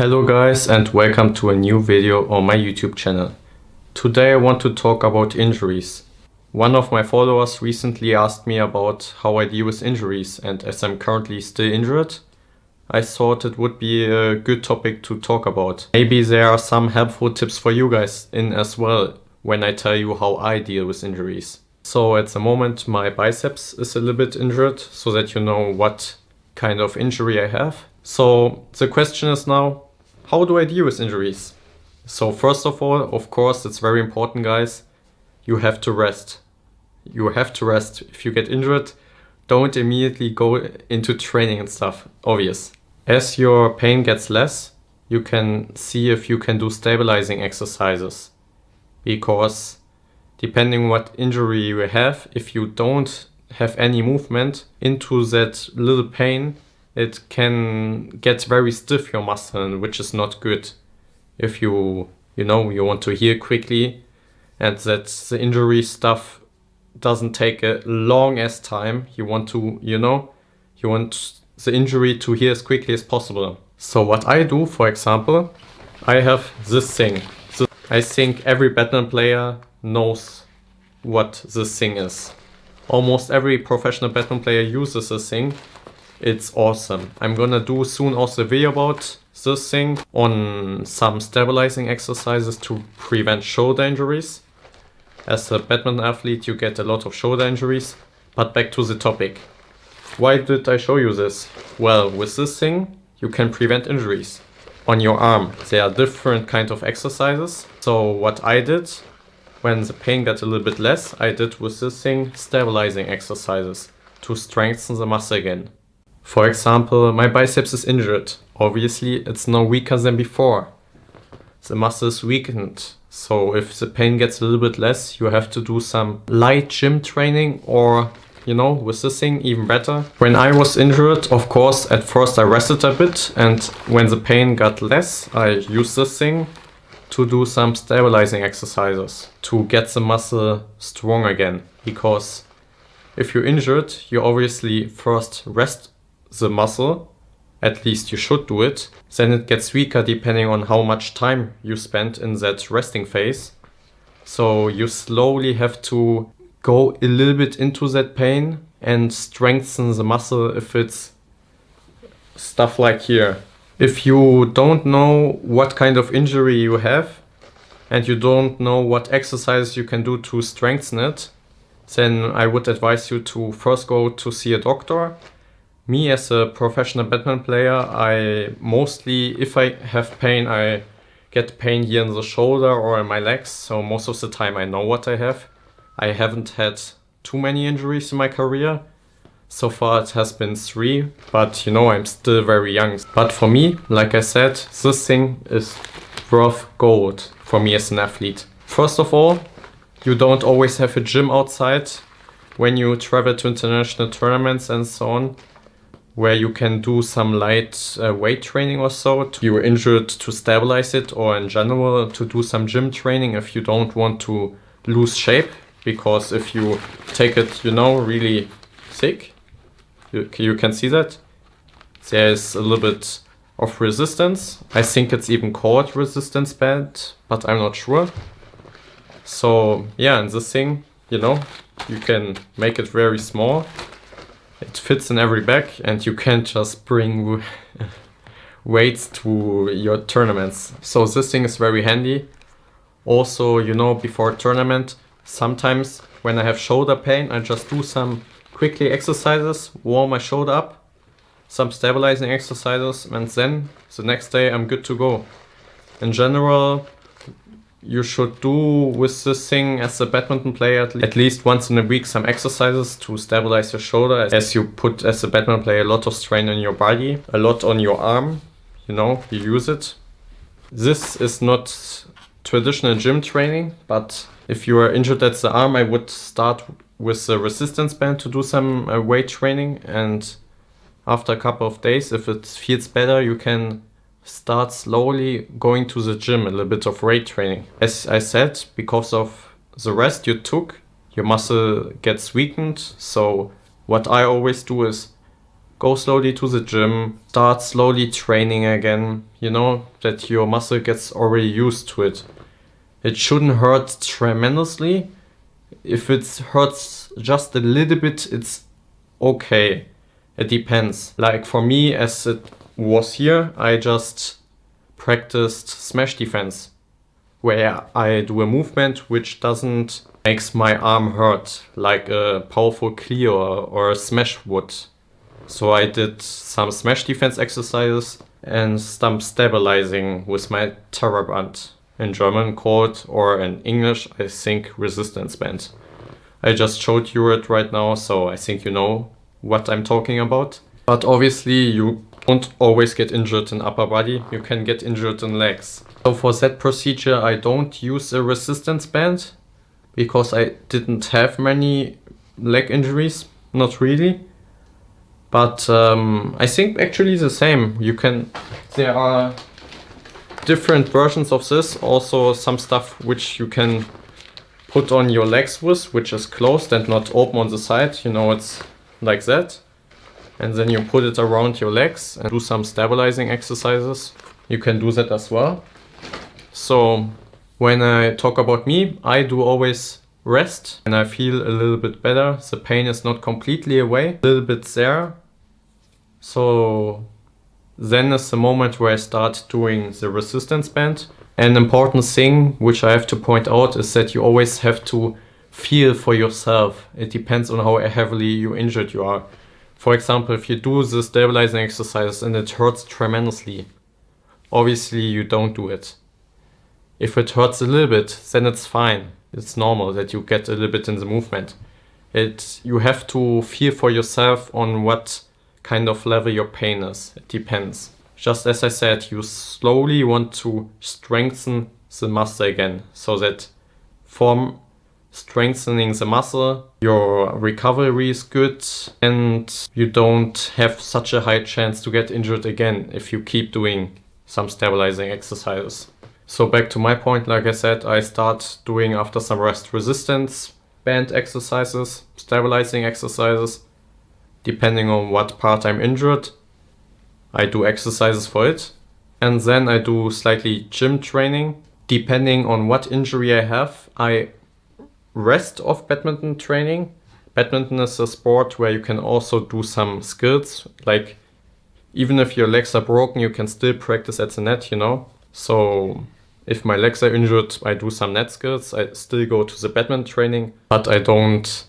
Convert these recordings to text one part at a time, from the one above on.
Hello guys and welcome to a new video on my YouTube channel. Today I want to talk about injuries. One of my followers recently asked me about how I deal with injuries, and as I'm currently still injured, I thought it would be a good topic to talk about. Maybe there are some helpful tips for you guys in as well when I tell you how I deal with injuries. So at the moment my biceps is a little bit injured, so that you know what kind of injury I have. So the question is now, how do I deal with injuries? So first of all, of course, it's very important, guys. You have to rest. You have to rest. If you get injured, don't immediately go into training and stuff, obvious. As your pain gets less, you can see if you can do stabilizing exercises. Because depending what injury you have, if you don't have any movement into that little pain, it can get very stiff, your muscle, which is not good. If you want to heal quickly, and that the injury stuff doesn't take a long as time, you want the injury to heal as quickly as possible. So what I do, for example, I have this thing. I think every badminton player knows what this thing is. Almost every professional badminton player uses this thing. It's awesome. I'm gonna do soon also a video about this thing on some stabilizing exercises to prevent shoulder injuries. As a badminton athlete, you get a lot of shoulder injuries. But back to the topic. Why did I show you this? Well, with this thing, you can prevent injuries. On your arm, there are different kinds of exercises. So what I did, when the pain got a little bit less, I did with this thing stabilizing exercises to strengthen the muscle again. For example, my biceps is injured. Obviously, it's no weaker than before. The muscle is weakened. So if the pain gets a little bit less, you have to do some light gym training, or, with this thing, even better. When I was injured, of course, at first I rested a bit, and when the pain got less, I used this thing to do some stabilizing exercises to get the muscle strong again. Because if you're injured, you obviously first rest the muscle, at least you should do it. Then it gets weaker depending on how much time you spend in that resting phase. So you slowly have to go a little bit into that pain and strengthen the muscle if it's stuff like here. If you don't know what kind of injury you have and you don't know what exercise you can do to strengthen it, then I would advise you to first go to see a doctor. Me as a professional badminton player, I mostly, if I have pain, I get pain here in the shoulder or in my legs. So most of the time I know what I have. I haven't had too many injuries in my career. So far it has been 3, but I'm still very young. But for me, like I said, this thing is worth gold for me as an athlete. First of all, you don't always have a gym outside when you travel to international tournaments and so on, where you can do some light weight training or so. You were injured to stabilize it, or in general to do some gym training if you don't want to lose shape. Because if you take it, really thick, you can see that there's a little bit of resistance. I think it's even called resistance band, but I'm not sure. So yeah, and this thing, you can make it very small. It fits in every bag, and you can't just bring weights to your tournaments. So this thing is very handy. Also, before a tournament, sometimes when I have shoulder pain, I just do some quickly exercises, warm my shoulder up, some stabilizing exercises, and then the next day I'm good to go. In general, you should do with this thing as a badminton player at least once in a week some exercises to stabilize your shoulder, as you put as a badminton player a lot of strain on your body, a lot on your arm, you use it. This is not traditional gym training, but if you are injured at the arm, I would start with the resistance band to do some weight training, and after a couple of days, if it feels better, you can start slowly going to the gym, a little bit of weight training. As I said, because of the rest you took, your muscle gets weakened. So what I always do is go slowly to the gym, start slowly training again, you know, that your muscle gets already used to it. It shouldn't hurt tremendously. If it hurts just a little bit, it's okay. It depends. Like for me, as it was here, I just practiced smash defense, where I do a movement which doesn't makes my arm hurt, like a powerful clear or a smash would. So I did some smash defense exercises and some stabilizing with my Terraband, in German called, or in English I think, resistance band. I just showed you it right now, so I think you know what I'm talking about. But obviously you don't always get injured in upper body, you can get injured in legs. So for that procedure I don't use a resistance band, because I didn't have many leg injuries, not really. But I think actually the same. There are different versions of this, also some stuff which you can put on your legs with, which is closed and not open on the side, you know, it's like that. And then you put it around your legs and do some stabilizing exercises. You can do that as well. So when I talk about me, I do always rest and I feel a little bit better. The pain is not completely away, a little bit there. So then is the moment where I start doing the resistance band. An important thing which I have to point out is that you always have to feel for yourself. It depends on how heavily you injured you are. For example, if you do the stabilizing exercise and it hurts tremendously, obviously you don't do it. If it hurts a little bit, then it's fine. It's normal that you get a little bit in the movement. You have to feel for yourself on what kind of level your pain is. It depends. Just as I said, you slowly want to strengthen the muscle again, so that from strengthening the muscle, your recovery is good and you don't have such a high chance to get injured again if you keep doing some stabilizing exercises. So back to my point, like I said, I start doing after some rest resistance band exercises, stabilizing exercises. Depending on what part I'm injured, I do exercises for it. And then I do slightly gym training. Depending on what injury I have, I rest of badminton training. Badminton is a sport where you can also do some skills. Like even if your legs are broken, you can still practice at the net, you know. So if my legs are injured, I do some net skills. I still go to the badminton training, but I don't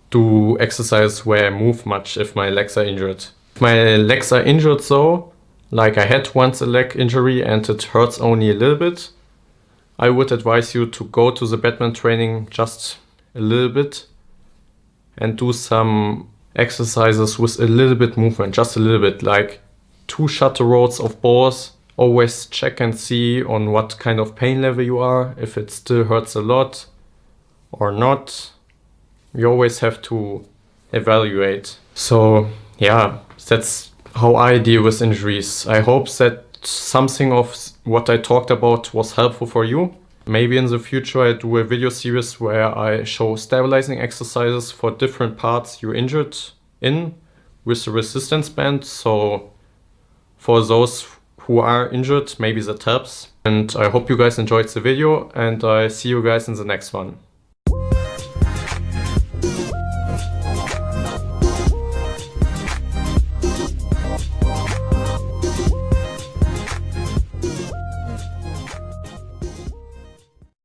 do exercise where I move much if my legs are injured. If my legs are injured though, like I had once a leg injury and it hurts only a little bit, I would advise you to go to the badminton training just a little bit and do some exercises with a little bit movement, just a little bit, like 2 shuttle rolls of Borst. Always check and see on what kind of pain level you are, if it still hurts a lot or not. You always have to evaluate. So yeah, that's how I deal with injuries. I hope that something of what I talked about was helpful for you. Maybe in the future I do a video series where I show stabilizing exercises for different parts you're injured in with the resistance band. So for those who are injured, maybe that helps. And I hope you guys enjoyed the video and I see you guys in the next one.